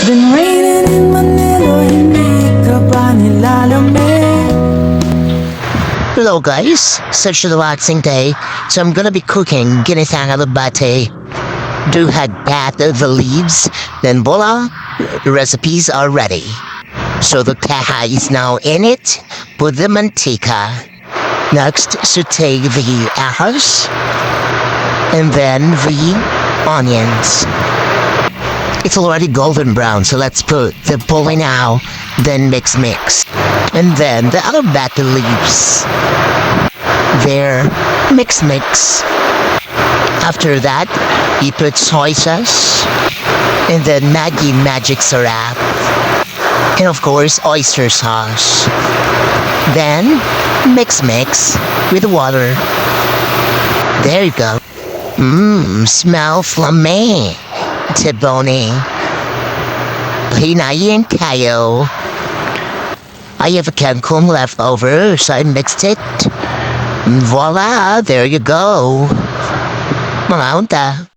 been raining in Manila, hindi ka ba nilalamig? Hello guys, such a relaxing day, so I'm gonna be cooking Ginisang alugbati. Do add half of the leaves, then voila, the recipes are ready. So the kaha is now in it, put the mantika. Next, saute the ahos, and then the onions. It's already golden brown, so let's put the pulli now, then mix. And then the alugbati leaves. There, mix. After that, you put soy sauce, and then Maggi magic syrup, and of course oyster sauce. Then, mix with water. There you go. Smell flamme. Tiboni. Hinayin kayo. I have a kangkong left over, so I mixed it. Voila, there you go. Mga unta.